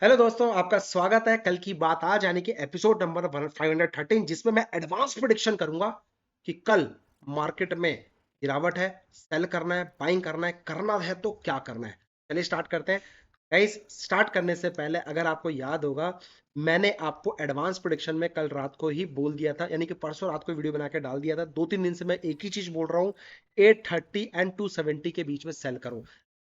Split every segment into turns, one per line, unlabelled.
Hello दोस्तों, आपका स्वागत है कल की बात आज यानी कि एपिसोड नंबर 513, जिसमें मैं एडवांस प्रेडिक्शन करूंगा कि कल मार्केट में गिरावट है, सेल करना है, बाइंग करना है तो क्या करना है। चलिए स्टार्ट करते हैं गाइस। स्टार्ट करने से पहले अगर आपको याद होगा, मैंने आपको एडवांस प्रेडिक्शन में कल रात को ही बोल दिया था, यानी कि परसों रात को वीडियो बना के डाल दिया था। 2-3 दिन से मैं एक ही चीज बोल रहा हूं, 830 एंड 270 के बीच में सेल करो।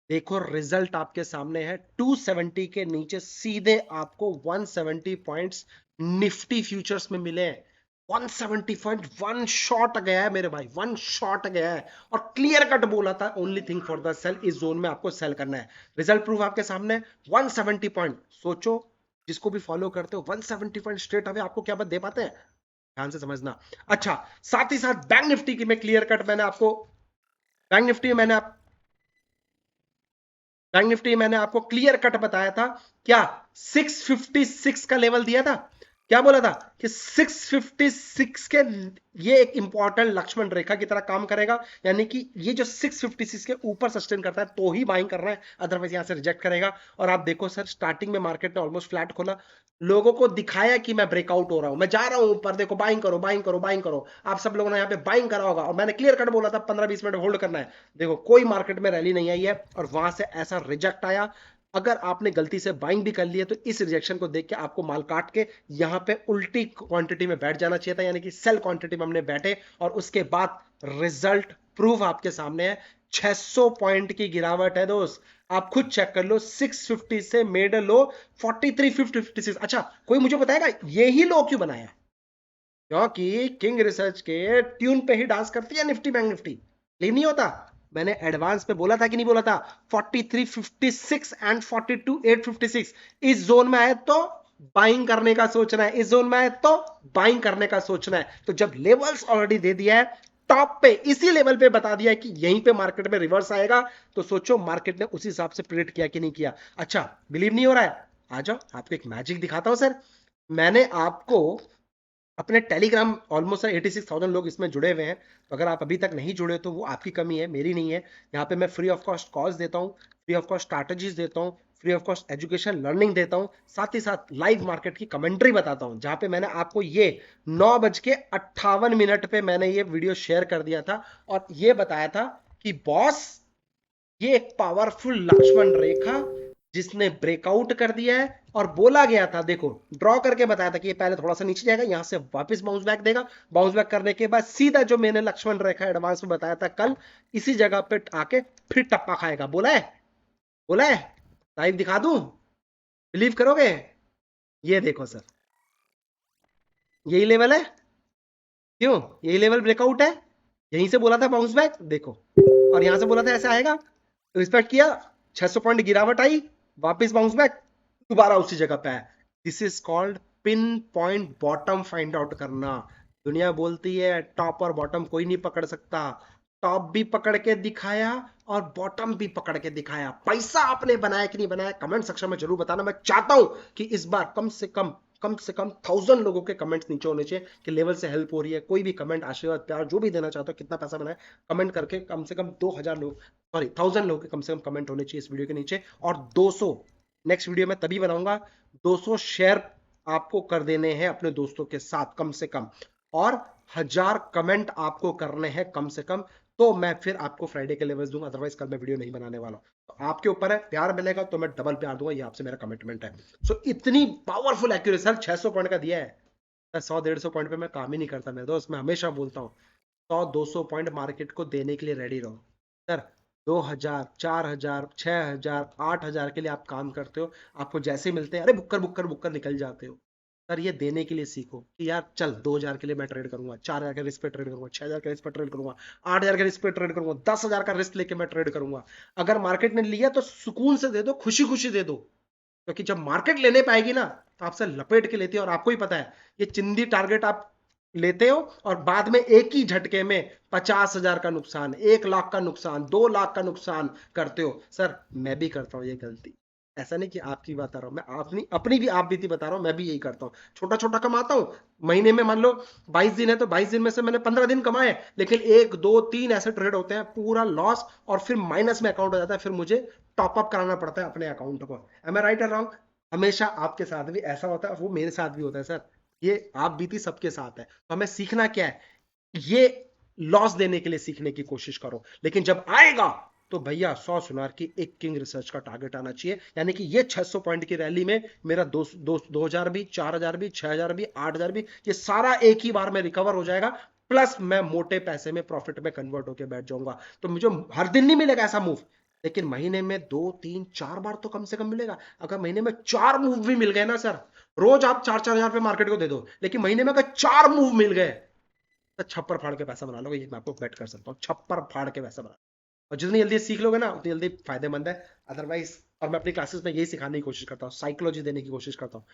देखो रिजल्ट आपके सामने है। 270 के नीचे सीधे आपको 170 पॉइंट्स निफ्टी फ्यूचर्स में मिले हैं। 170 पॉइंट वन शॉट गया है मेरे भाई, वन शॉट गया है। और क्लियर कट बोला था, only thing for the sell, इस जोन में आपको सेल करना है। रिजल्ट प्रूफ आपके सामने, 170 पॉइंट। सोचो, जिसको भी फॉलो करते हो 170 पॉइंट स्ट्रेट अवे आपको क्या बात दे पाते हैं, ध्यान से समझना। अच्छा, साथ ही साथ बैंक निफ्टी की मैं क्लियर कट मैंने आपको, बैंक निफ्टी में मैंने आपको क्लियर कट बताया था। क्या 656 का लेवल दिया था? क्या बोला था कि 656 के, ये एक इंपॉर्टेंट लक्ष्मण रेखा की तरह काम करेगा, यानी कि ये जो 656 के ऊपर सस्टेन करता है तो ही बाइंग करना है, अदरवाइज यहां से रिजेक्ट करेगा। और आप देखो सर, स्टार्टिंग में मार्केट ने ऑलमोस्ट फ्लैट खोला, लोगों को दिखाया कि मैं ब्रेकआउट हो रहा हूं, मैं जा रहा हूं ऊपर, देखो बाइंग करो बाइंग करो बाइंग करो। आप सब लोगों ने यहां पे बाइंग करा होगा, और मैंने क्लियर कट बोला था 15-20 मिनट होल्ड करना है। देखो कोई मार्केट में रैली नहीं आई है, और वहां से ऐसा रिजेक्ट आया। अगर आपने गलती से बाइंग भी कर लिया तो इस रिजेक्शन को देख के आपको माल काट के यहां पे उल्टी क्वांटिटी में बैठ जाना चाहिए था, यानी कि सेल क्वांटिटी में हमने बैठे। और उसके बाद रिजल्ट प्रूफ आपके सामने है। 600 पॉइंट की गिरावट है दोस्त, आप खुद चेक कर लो। 650 से मेड लो 4356। अच्छा, कोई मुझे बताएगा यही लो क्यों बनाया? क्योंकि किंग रिसर्च के ट्यून पे ही डांस करती है निफ्टी बैंक निफ्टी। लीव नहीं होता, मैंने एडवांस पे बोला था कि नहीं बोला था? 4356 एंड 42856 इस जोन में आए तो बाइंग करने का सोचना है, इस जोन में आए तो बाइंग करने का सोचना है। तो जब लेवल्स ऑलरेडी दे दिया है, टॉप पे इसी लेवल पे बता दिया है कि यहीं पे मार्केट में रिवर्स आएगा, तो सोचो मार्केट ने उसी हिसाब से प्रेडिक्ट किया कि नहीं किया। अच्छा, बिलीव नहीं हो रहा है? आ जाओ, आपको एक मैजिक दिखाता हूं सर। मैंने आपको अपने टेलीग्राम, ऑलमोस्ट 86,000 लोग इसमें जुड़े हुए हैं, तो अगर आप अभी तक नहीं जुड़े तो वो आपकी कमी है, मेरी नहीं है। यहाँ पे मैं फ्री ऑफ कॉस्ट कॉल्स देता हूँ, फ्री ऑफ कॉस्ट स्ट्रैटेजीज देता हूँ, free of cost education learning देता हूँ, साथ ही साथ लाइव मार्केट की कमेंट्री बताता हूँ, जहाँ पे मैंने आपको ये 9:58 पे मैंने ये वीडियो शेयर कर दिया था, और ये बताया था कि बॉस, ये एक पावरफुल लक्ष्मण रेखा जिसने ब्रेकआउट कर दिया है। और बोला गया था, देखो ड्रॉ करके बताया था कि ये पहले थोड़ा सा नीचे जाएगा, यहां से वापस बाउंस बैक देगा, बाउंस बैक करने के बाद सीधा जो मैंने लक्ष्मण रेखा एडवांस में बताया था कल, इसी जगह पे आके फिर टप्पा खाएगा। बोला है, बोला है। लाइव दिखा दूं, बिलीव करोगे? ये देखो सर, यही लेवल है। क्यों? यही लेवल ब्रेकआउट है, यहीं से बोला था बाउंस बैक, देखो। और यहां से बोला था ऐसे आएगा, रिस्पेक्ट किया, 600 पॉइंट गिरावट आई, वापस बाउंस बैक, दोबारा उसी जगह पे है। This is called pin point bottom find out करना। दुनिया बोलती है टॉप और बॉटम कोई नहीं पकड़ सकता, टॉप भी पकड़ के दिखाया और बॉटम भी पकड़ के दिखाया। पैसा आपने बनाया कि नहीं बनाया, कमेंट सेक्शन में जरूर बताना। मैं चाहता हूं कि इस बार कम से कम 1000 लोगों के कमेंट्स नीचे होने चाहिए कि लेवल से हेल्प हो रही है। कोई भी कमेंट, आशीर्वाद, प्यार जो भी देना चाहते हो, कितना पैसा बनाए, कमेंट करके कम से कम 2000 लोग, सॉरी 1000 लोगों के कम से कम कमेंट होने चाहिए इस वीडियो के नीचे। और 200 नेक्स्ट वीडियो में तभी बनाऊंगा, 200 शेयर आपको कर देने हैं अपने दोस्तों के साथ कम से कम, और 1000 कमेंट आपको करने हैं कम से कम, तो मैं फिर आपको फ्राइडे के लेवल्स दूंगा। अदरवाइज कल मैं वीडियो नहीं बनाने वाला हूं। तो आपके ऊपर है, प्यार मिलेगा तो मैं डबल प्यार दूंगा, ये आपसे मेरा कमिटमेंट है। सो इतनी पावरफुल एक्यूरेसी सर, 600 पॉइंट का दिया है। 100-150 पॉइंट पे मैं काम ही नहीं करता मेरे दोस्त, मैं हमेशा बोलता हूँ 100-200 पॉइंट मार्केट को देने के लिए रेडी रहो सर। 2000, 4000, 6000, 8000 के लिए आप काम करते हो, आपको जैसे मिलते हैं अरे बुक्कर बुक्कर बुक्कर निकल जाते हो। सर ये देने के लिए सीखो कि यार चल 2000 के लिए मैं ट्रेड करूंगा, 4000 का रिस्क पे ट्रेड करूंगा, 6000 का रिस्क पे ट्रेड करूंगा, 8000 का रिस्क पे ट्रेड करूंगा, 10,000 का रिस्क लेके मैं ट्रेड करूंगा। अगर मार्केट ने लिया तो सुकून से दे दो, खुशी खुशी दे दो, क्योंकि जब मार्केट लेने पाएगी ना तो आपसे लपेट के लेती है। और आपको ही पता है, ये चिंदी टारगेट आप लेते हो और बाद में एक ही झटके में 50,000 का नुकसान, 1 लाख का नुकसान, 2 लाख का नुकसान करते हो। सर मैं भी करता हूं ये गलती, ऐसा नहीं कि आपकी बता रहा हूं, मैं अपनी भी आप बीती बता रहा हूं, मैं भी यही करता हूं। छोटा छोटा कमाता हूं, महीने में मान लो 22 दिन है तो 22 दिन में से मैंने 15 दिन कमाए, लेकिन 1 2 3 ऐसे ट्रेड होते हैं पूरा लॉस, और फिर माइनस में अकाउंट हो जाता है, फिर मुझे टॉपअप कराना पड़ता है अपने अकाउंट को। एम आई राइट और रॉन्ग? हमेशा आपके साथ भी ऐसा होता है, वो मेरे साथ भी होता है सर, ये आप बीती सबके साथ है। तो हमें सीखना क्या है, ये लॉस देने के लिए सीखने की कोशिश करो, लेकिन जब आएगा तो भैया 100 सुनार की एक किंग रिसर्च का टारगेट आना चाहिए। यानी कि ये 600 पॉइंट की रैली में मेरा 2000 भी, 4000 भी, 6000 भी, 8000 भी, ये सारा एक ही बार में रिकवर हो जाएगा। प्लस मैं मोटे पैसे में प्रॉफिट में कन्वर्ट होकर बैठ जाऊंगा। तो मुझे हर दिन नहीं मिलेगा ऐसा मूव, लेकिन महीने में 2 3 4 बार तो कम से कम मिलेगा। अगर महीने में 4 मूव भी मिल गए ना सर, रोज आप 4 4 हजार पे मार्केट को दे दो, लेकिन महीने में अगर 4 मूव मिल गए तो छप्पर फाड़ के पैसा बना लोगे, ये मैं आपको बेट कर सकता हूँ, छप्पर फाड़ के पैसा बना। और जितनी जल्दी सीख लोगे ना उतनी जल्दी फायदेमंद है। अदरवाइज, और मैं अपनी क्लासेस में यही सिखाने की कोशिश करता हूँ, साइकोलॉजी देने की कोशिश करता हूँ।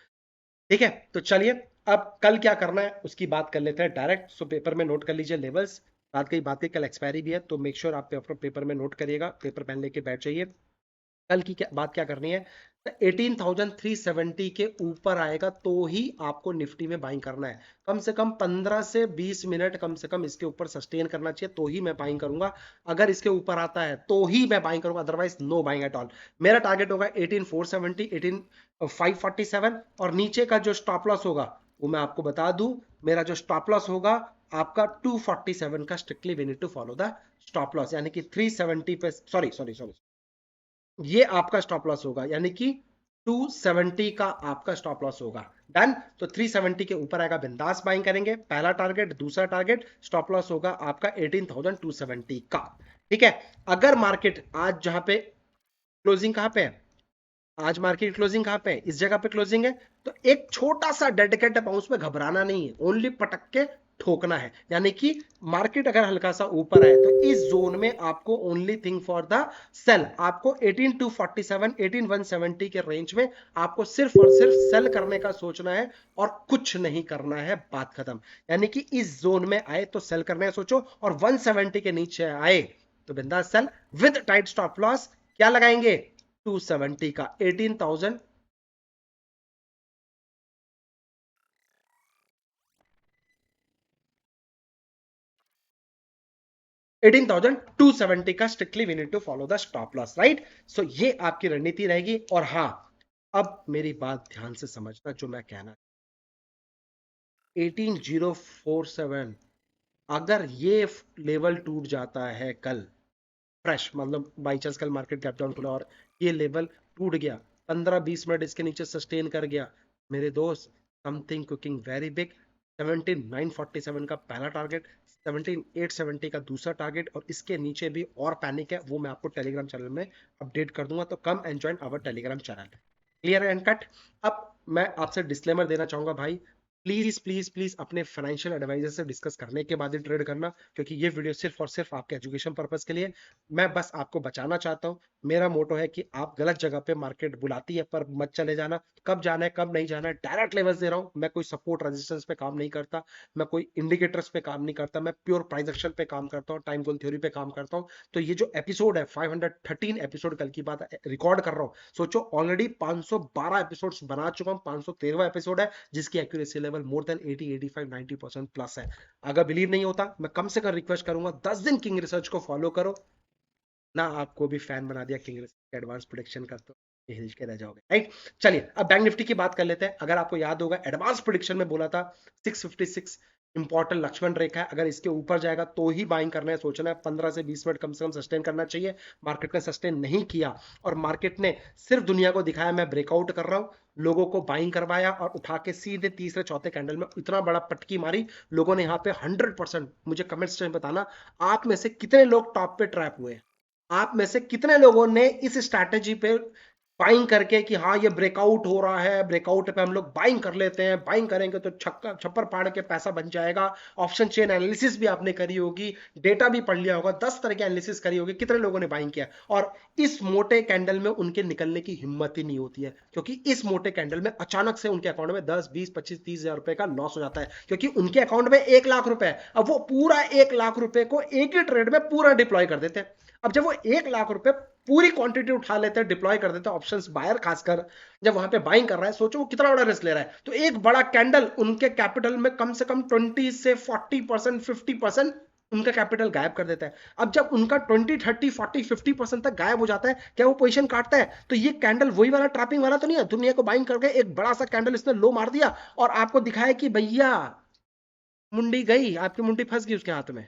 ठीक है, तो चलिए अब कल क्या करना है उसकी बात कर लेते हैं डायरेक्ट। सो पेपर में नोट कर लीजिए लेवल्स। बात की बात है, कल एक्सपायरी भी है, तो मेक श्योर आप पेपर में नोट करिएगा, पेपर पेन लेके बैठ जाइए। कल की बात क्या करनी है, 18,370 के ऊपर आएगा तो ही आपको निफ्टी में बाइंग करना है। कम से कम 15 से 20 मिनट कम से कम इसके ऊपर सस्टेन करना चाहिए, तो ही मैं बाइंग करूंगा। अगर इसके ऊपर आता है तो ही मैं बाइंग करूंगा, otherwise know buying at all. मेरा टारगेट होगा 18,470, 18,547, और नीचे का जो स्टॉप लॉस होगा वो मैं आपको बता दूं। मेरा जो स्टॉप लॉस होगा आपका 247 का, strictly we need to follow the stop loss, यानी कि 370 पे, सॉरी सॉरी सॉरी, ये आपका स्टॉप लॉस होगा, यानी कि 270 का आपका स्टॉप लॉस होगा। डन। तो 370 के ऊपर आएगा, बिंदास बाइंग करेंगे, पहला टारगेट। दूसरा टारगेट स्टॉप लॉस होगा आपका 18,270 का। ठीक है। अगर मार्केट आज जहां पे क्लोजिंग कहां पे है, आज मार्केट क्लोजिंग कहां पे है, इस जगह पे क्लोजिंग है, तो एक छोटा सा डेडिकेटेड बाउंस में घबराना नहीं है, ओनली पटक के ठोकना है। यानी कि मार्केट अगर हल्का सा ऊपर है तो इस जोन में आपको only thing for the sell, आपको 18,247, 18,170 के रेंज में आपको सिर्फ और सिर्फ सेल करने का सोचना है, और कुछ नहीं करना है, बात खत्म। यानी कि इस जोन में आए तो सेल करने का सोचो, और 170 के नीचे आए तो बिंदास sell with tight stop loss. क्या लगाएंगे, 270 का, 18,000, 18,270 का, strictly we need to follow the stop loss, right. So ये आपकी रणनीति रहेगी। और हाँ, अब मेरी बात ध्यान से समझना, जो मैं कहना, 18,047, अगर ये लेवल टूट जाता है कल, फ्रेश मतलब बाई चांस कल मार्केट गैप डाउन खुला और ये लेवल टूट गया, 15-20 मिनट इसके नीचे सस्टेन कर गया, मेरे दोस्त, समथिंग कुकिंग वेरी बिग। 17,947 का पहला टारगेट, 17,870 का दूसरा टारगेट, और इसके नीचे भी और पैनिक है, वो मैं आपको टेलीग्राम चैनल में अपडेट कर दूंगा, तो come and join our Telegram channel. Clear and cut. अब मैं आपसे डिस्क्लेमर देना चाहूंगा भाई, प्लीज प्लीज प्लीज अपने फाइनेंशियल एडवाइजर से डिस्कस करने के बाद ही ट्रेड करना, क्योंकि ये वीडियो सिर्फ और सिर्फ आपके एजुकेशन पर्पस के लिए। मैं बस आपको बचाना चाहता हूँ। मेरा मोटो है कि आप गलत जगह पे मार्केट बुलाती है पर मत चले जाना, कब जाना है कब नहीं जाना है डायरेक्ट लेवल्स दे रहा हूँ। मैं कोई सपोर्ट रेजिस्टेंस पे काम नहीं करता, मैं कोई इंडिकेटर्स पे काम नहीं करता, मैं प्योर प्राइस एक्शन पे काम करता हूँ, टाइम गोल थ्योरी पे काम करता हूँ। तो ये जो एपिसोड है 513 एपिसोड कल की बात रिकॉर्ड कर रहा हूँ, सोचो ऑलरेडी 512 एपिसोड्स बना चुका हूँ, 513वां एपिसोड है, जिसकी accuracy level more than 80 85 90% plus है। अगर बिलीव नहीं होता, मैं कम से कम रिक्वेस्ट करूंगा 10 दिन किंग रिसर्च को फॉलो करो ना। आपको भी फैन बना दिया किंग रिसर्च एडवांस प्रेडिक्शन का, तो हिल के रह जाओगे, राइट। चलिए अब बैंक निफ्टी की बात कर लेते हैं। अगर आपको याद होगा, एडवांस प्रेडिक्शन में बोला था 656 इंपॉर्टेंट लक्ष्मण रेखा है, अगर इसके ऊपर जाएगा तो ही बाइंग करना है, सोचना है, 15 से 20 मिनट कम से कम सस्टेन करना चाहिए। मार्केट ने सस्टेन नहीं किया, और मार्केट ने सिर्फ दुनिया को दिखाया मैं ब्रेकआउट कर रहा हूं, लोगों को बाइंग करवाया, और उठा के सीधे तीसरे चौथे कैंडल में इतना बड़ा पटकी मारी। लोगों ने यहाँ पे 100%, मुझे कमेंट्स में बताना, आप में से कितने लोग टॉप पे ट्रैप हुए, आप में से कितने लोगों ने इस स्ट्रैटेजी पे बाइंग करके कि हाँ ये ब्रेकआउट हो रहा है, ब्रेकआउट पे हम लोग बाइंग कर लेते हैं, बाइंग करेंगे तो छक्का छप्पर फाड़ के पैसा बन जाएगा। ऑप्शन चेन एनालिसिस भी आपने करी होगी, डेटा भी पढ़ लिया होगा, 10 तरह की एनालिसिस करी होगी, कितने लोगों ने बाइंग किया। और इस मोटे कैंडल में उनके निकलने की हिम्मत ही नहीं होती है, क्योंकि इस मोटे कैंडल में अचानक से उनके अकाउंट में 10 20 25 30 हजार रुपए का लॉस हो जाता है, क्योंकि उनके अकाउंट में 1 लाख रुपए है। अब वो पूरा 1 लाख रुपए को एक ही ट्रेड में पूरा डिप्लॉय कर देते हैं। अब जब वो 1 लाख रुपए पूरी क्वांटिटी उठा लेते हैं, डिप्लॉय कर देते हैं, ऑप्शंस बायर खासकर जब वहां पे बाइंग कर रहा है, सोचो वो कितना बड़ा रिस्क ले रहा है। तो एक बड़ा कैंडल उनके कैपिटल में कम से कम 20 से 40% 50% उनका कैपिटल गायब कर देता है। अब जब उनका 20, 30, 40, 50% तक गायब हो जाता है, क्या वो पोजीशन काटता है? तो ये कैंडल वही वाला ट्रैपिंग वाला तो नहीं है, दुनिया को बाइंग करके एक बड़ा सा कैंडल इसने लो मार दिया और आपको दिखाया कि भैया मुंडी गई, आपकी मुंडी फंस गई उसके हाथ में,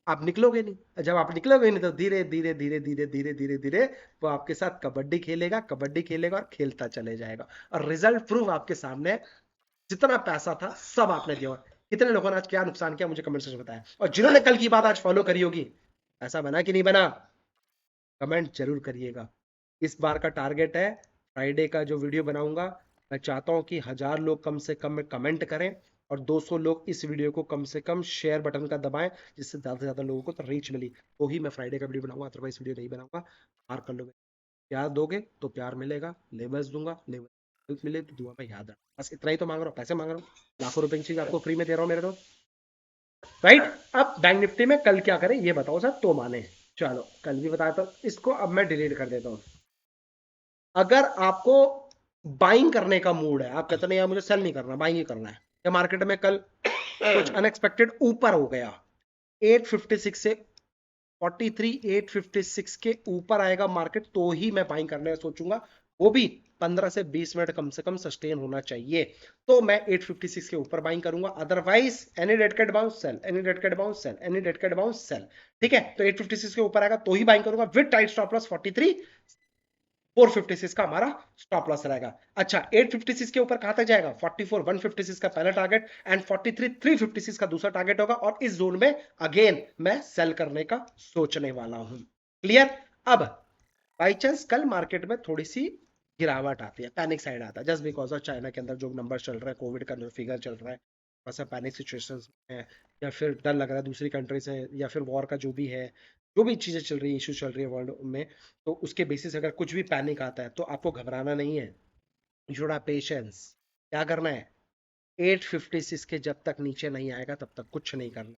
आप निकलोगे नहीं। जब आप निकलोगे नहीं तो धीरे धीरे धीरे धीरे धीरे धीरे धीरे वो आपके साथ कबड्डी खेलेगा, कबड्डी खेलेगा और खेलता चले जाएगा। और रिजल्ट प्रूफ आपके सामने, जितना पैसा था सब आपने दिया। कितने लोगों ने आज क्या नुकसान किया मुझे कमेंट सेक्शन में बताया, और जिन्होंने कल की बात आज फॉलो करी होगी, ऐसा बना कि नहीं बना, कमेंट जरूर करिएगा। इस बार का टारगेट है, फ्राइडे का जो वीडियो बनाऊंगा, मैं चाहता हूं कि 1000 लोग कम से कम में कमेंट करें और 200 लोग इस वीडियो को कम से कम शेयर बटन का दबाएं, जिससे ज्यादा से ज्यादा लोगों को तो रीच मिली, तो ही मैं फ्राइडे का वीडियो बनाऊंगा, अदरवाइज वीडियो नहीं बनाऊंगा। मार कर लो, प्यार दोगे तो प्यार मिलेगा, लेबल्स दूंगा, लेबल मिले तो दुआ में याद रखना। बस इतना ही तो मांग रहा हूँ, पैसे मांग रहा हूँ, लाखों रुपए की चीज आपको फ्री में दे रहा हूँ मेरे दोस्त, राइट। अब बैंक निफ्टी में कल क्या करें ये बताओ सर, तो माने। चलो कल भी बताया था, इसको अब मैं डिलीट कर देता हूं। अगर आपको बाइंग करने का मूड है, आप कहते नहीं यार मुझे सेल नहीं करना, बाइंग ही करना है, या मार्केट में कल कुछ अनएक्सपेक्टेड ऊपर हो गया, 856 से 43, 856 के ऊपर आएगा मार्केट, तो ही मैं बाइंग करने का सोचूंगा, वो भी 15 से 20 मिनट कम से कम सस्टेन होना चाहिए, तो मैं 856 के ऊपर बाइंग करूंगा। Otherwise any dead cat bounce sell, any dead cat bounce sell, any dead cat bounce sell. ठीक है, तो 856 के ऊपर आएगा तो ही बाइंग करूंगा, विद टाइट स्टॉप लॉस 43, 456 का हमारा स्टॉप लॉस रहेगा। अच्छा 856 के ऊपर कहां तक जाएगा, 44, 156 का पहला टारगेट एंड 43, 356 का दूसरा टारगेट होगा, और इस जोन में अगेन मैं सेल करने का सोचने वाला हूं। क्लियर। अब बाई चांस कल मार्केट में थोड़ी सी गिरावट आती है, पैनिक साइड आता है, जस्ट बिकॉज ऑफ चाइना के अंदर जो नंबर चल रहा है, कोविड का फिगर चल रहा है, थोड़ा सा पैनिक सिचुएशन है, या फिर डर लग रहा है दूसरी कंट्री से, या फिर वॉर का जो भी है, जो भी चीजें चल रही है, इशू चल रही है वर्ल्ड में, तो उसके बेसिस अगर कुछ भी पैनिक आता है तो आपको घबराना नहीं है, यू शुड हैव पेशेंस। क्या करना है, 856 के जब तक नीचे नहीं आएगा तब तक कुछ नहीं करना।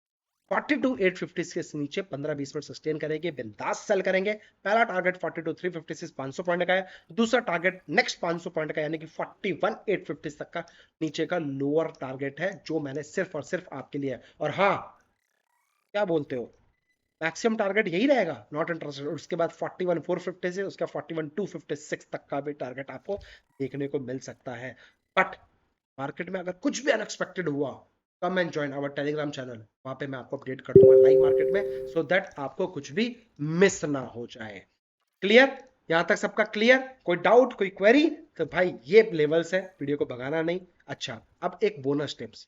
42 850 के नीचे 15-20 मिनट सस्टेन करेंगे, बिंदास सेल करेंगे। पहला टारगेट 42 356 500 पॉइंट का है, दूसरा टारगेट नेक्स्ट 500 पॉइंट का यानी कि 41 850 तक का नीचे का लोअर टारगेट है, जो मैंने सिर्फ और सिर्फ आपके लिए है। और हाँ, क्या बोलते हो, मैक्सिमम टारगेट यही रहेगा, नॉट इंटरेस्टेड। उसके बाद 41 450 से उसका 41 256 तक का भी टारगेट आपको देखने को मिल सकता है। बट मार्केट में अगर कुछ भी अनएक्सपेक्टेड हुआ, come and join our Telegram channel, वहां पे मैं आपको अपडेट कर दूंगा लाइव मार्केट में, सो दैट आपको कुछ भी मिस ना हो जाए। क्लियर, यहां तक सबका क्लियर, कोई डाउट कोई क्वेरी? तो भाई ये लेवल्स है, वीडियो को भगाना नहीं। अच्छा अब एक बोनस टिप्स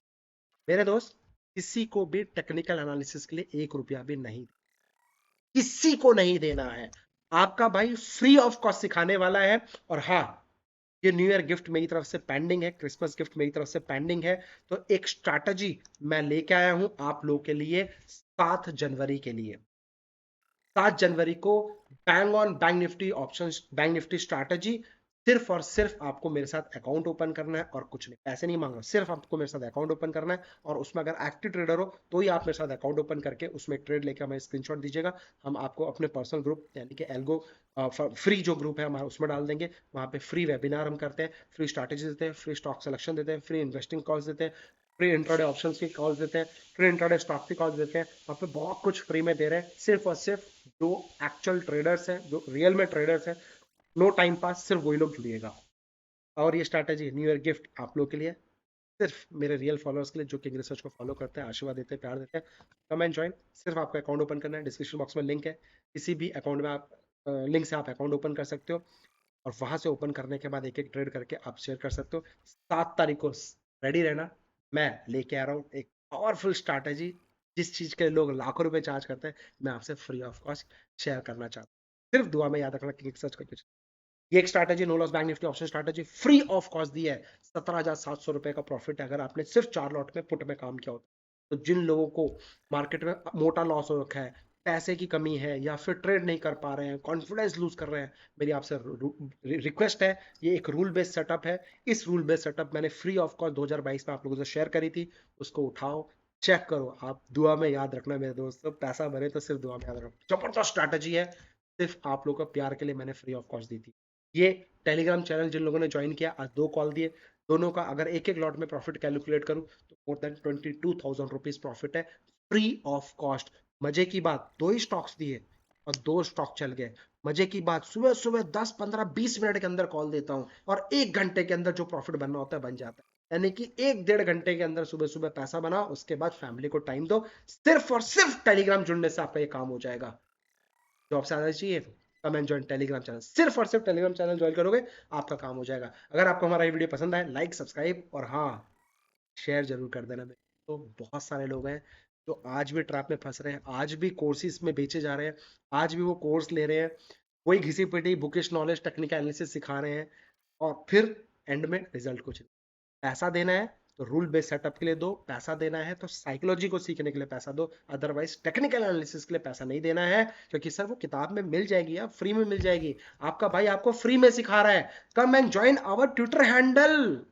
मेरे दोस्त, किसी को भी टेक्निकल एनालिसिस के लिए 1 रुपया भी नहीं, किसी को नहीं देना है, आपका भाई फ्री ऑफ कॉस्ट सिखाने वाला है। और हाँ, ये न्यू ईयर गिफ्ट मेरी तरफ से पेंडिंग है, क्रिसमस गिफ्ट मेरी तरफ से पेंडिंग है, तो एक स्ट्रैटेजी मैं लेके आया हूं आप लोगों के लिए 7 जनवरी के लिए। 7 जनवरी को bang on bank Nifty option, bank Nifty strategy, सिर्फ और सिर्फ आपको मेरे साथ अकाउंट ओपन करना है और कुछ नहीं, पैसे नहीं मांग रहा, सिर्फ आपको मेरे साथ अकाउंट ओपन करना है, और उसमें अगर एक्टिव ट्रेडर हो तो ही आप मेरे साथ अकाउंट ओपन करके उसमें ट्रेड लेकर हमें स्क्रीनशॉट दीजिएगा, हम आपको अपने पर्सनल ग्रुप यानी कि एल्गो फ्री जो ग्रुप है हमारा उसमें डाल देंगे। वहां पे फ्री वेबिनार हम करते हैं, फ्री स्ट्रैटेजी देते हैं, फ्री स्टॉक सिलेक्शन देते हैं, फ्री इन्वेस्टिंग कॉल्स देते हैं, फ्री इंट्राडे ऑप्शंस की कॉल्स देते हैं, फ्री इंट्राडे स्टॉक की कॉल्स देते हैं, वहां पे बहुत कुछ फ्री में दे रहे हैं, सिर्फ और सिर्फ जो एक्चुअल ट्रेडर्स हैं, जो रियल में ट्रेडर्स हैं, नो टाइम पास, सिर्फ वही लोग जुड़िएगा। और ये स्ट्रैटेजी न्यू ईयर गिफ्ट आप लोग के लिए, सिर्फ मेरे रियल फॉलोअर्स के लिए जो किंग रिसर्च को फॉलो करते हैं, आशीर्वाद देते हैं, प्यार देते हैं। कम एंड ज्वाइन, सिर्फ आपका अकाउंट ओपन करना है, डिस्क्रिप्शन बॉक्स में लिंक है, किसी भी अकाउंट में आप लिंक से आप अकाउंट ओपन कर सकते हो, और वहां से ओपन करने के बाद एक एक ट्रेड करके आप शेयर कर सकते हो। 7 तारीख को रेडी रहना, मैं लेके आ रहा हूँ एक पावरफुल स्ट्रैटेजी, जिस चीज के लिए लोग लाखों रुपए चार्ज करते हैं, मैं आपसे फ्री ऑफ कॉस्ट शेयर करना चाहता हूँ। सिर्फ दुआ में याद रखना, किंग रिसर्च का कुछ, ये एक strategy no loss bank Nifty option strategy free of cost दी है, 17,700 रुपए का प्रॉफिट है अगर आपने सिर्फ 4 लॉट में पुट में काम किया होता। तो जिन लोगों को मार्केट में मोटा लॉस हो रखा है, पैसे की कमी है, या फिर ट्रेड नहीं कर पा रहे हैं, कॉन्फिडेंस लूज कर रहे हैं, मेरी आपसे रिक्वेस्ट है, ये एक रूल बेस्ड सेटअप है, इस रूल बेस्ड सेटअप मैंने फ्री ऑफ कॉस्ट 2022 में आप लोगों से शेयर करी थी, उसको उठाओ चेक करो, आप दुआ में याद रखना मेरे दोस्तों, पैसा भरे तो सिर्फ दुआ में याद रखना, जबरदस्त स्ट्रैटेजी है, सिर्फ आप लोगों का प्यार के लिए मैंने फ्री ऑफ कॉस्ट दी थी। ये टेलीग्राम चैनल जिन लोगों ने ज्वाइन किया, आज 2 कॉल दिए, दोनों का अगर एक एक लॉट में प्रॉफिट कैलकुलेट करूं तो मोर देन 22,000 रुपीज प्रॉफिट है, फ्री ऑफ कॉस्ट। मजे की बात, 2 ही स्टॉक्स दिए और 2 स्टॉक चल गए। मजे की बात, सुबह सुबह 10 15 20 मिनट के अंदर कॉल देता हूं और 1 घंटे के अंदर जो प्रॉफिट बनना होता है बन जाता है। यानी कि 1 1.5 घंटे के अंदर सुबह सुबह पैसा बना, उसके बाद फैमिली को टाइम दो। सिर्फ और सिर्फ टेलीग्राम जुड़ने से आपका ये काम हो जाएगा। जॉब से आना चाहिए, कम एंड ज्वाइन टेलीग्राम चैनल। सिर्फ और सिर्फ टेलीग्राम चैनल ज्वाइन करोगे, आपका काम हो जाएगा। अगर आपको हमारा ये वीडियो पसंद आए, लाइक सब्सक्राइब और हाँ, शेयर जरूर कर देना। मेरे तो बहुत सारे लोग हैं जो आज भी ट्रैप में फंस रहे हैं, आज भी कोर्सेज में बेचे जा रहे हैं, आज भी वो कोर्स ले रहे हैं, वही घिसी पिटी बुकिश नॉलेज टेक्निकल एनालिसिस सिखा रहे हैं और फिर एंड में रिजल्ट कुछ नहीं। पैसा देना है तो रूल बेस्ड सेटअप के लिए दो, पैसा देना है तो साइकोलॉजी को सीखने के लिए पैसा दो, अदरवाइज टेक्निकल एनालिसिस के लिए पैसा नहीं देना है। क्योंकि सर वो किताब में मिल जाएगी, आप फ्री में मिल जाएगी। आपका भाई आपको फ्री में सिखा रहा है। Come and join our Twitter handle.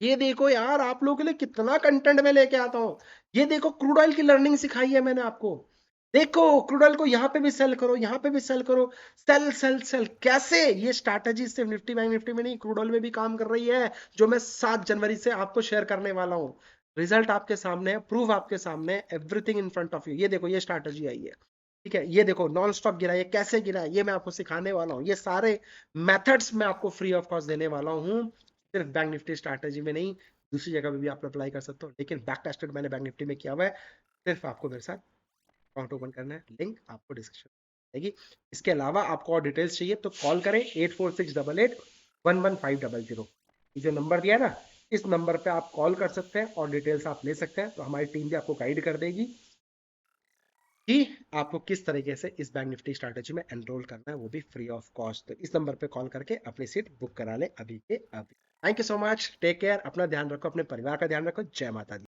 ये देखो यार, आप लोगों के लिए कितना कंटेंट मैं लेके आता हूँ। ये देखो, क्रूड ऑयल की लर्निंग सिखाई है मैंने आपको। देखो, क्रूड ऑयल को यहां पे भी सेल करो, यहां पे भी सेल करो। सेल सेल सेल कैसे, ये स्ट्रैटेजी सिर्फ निफ्टी बैंक निफ्टी में नहीं, क्रूड ऑयल में भी काम कर रही है, जो मैं 7 जनवरी से आपको शेयर करने वाला हूँ। रिजल्ट आपके सामने है, प्रूफ आपके सामने है, everything in front of you. ये देखो, ये स्ट्रैटेजी आई है, ठीक है। ये देखो नॉन स्टॉप गिरा, ये कैसे गिरा, ये मैं आपको सिखाने वाला हूँ। ये सारे मेथड्स मैं आपको फ्री ऑफ कॉस्ट देने वाला हूँ। सिर्फ बैंक निफ्टी स्ट्रैटेजी में नहीं, दूसरी जगह पे भी आप अप्लाई कर सकते हो, लेकिन बैक टेस्टेड मैंने बैंक निफ्टी में किया हुआ है। सिर्फ आपको मेरे साथ अकाउंट ओपन करना है, लिंक आपको डिस्क्रिप्शन में मिलेगी। इसके अलावा आपको और डिटेल्स चाहिए तो कॉल करें 8468811500। ये जो नंबर दिया है ना, इस नंबर पे आप कॉल कर सकते हैं और डिटेल्स आप ले सकते हैं। तो हमारी टीम भी आपको गाइड कर देगी कि आपको किस तरीके से इस बैंक निफ्टी स्ट्रैटेजी में एनरोल करना है, वो भी फ्री ऑफ कॉस्ट। तो इस नंबर पे कॉल करके अपनी सीट बुक करा ले अभी के अभी। Thank you so much, take care, अपना ध्यान रखो, अपने परिवार का ध्यान रखो। जय माता दी।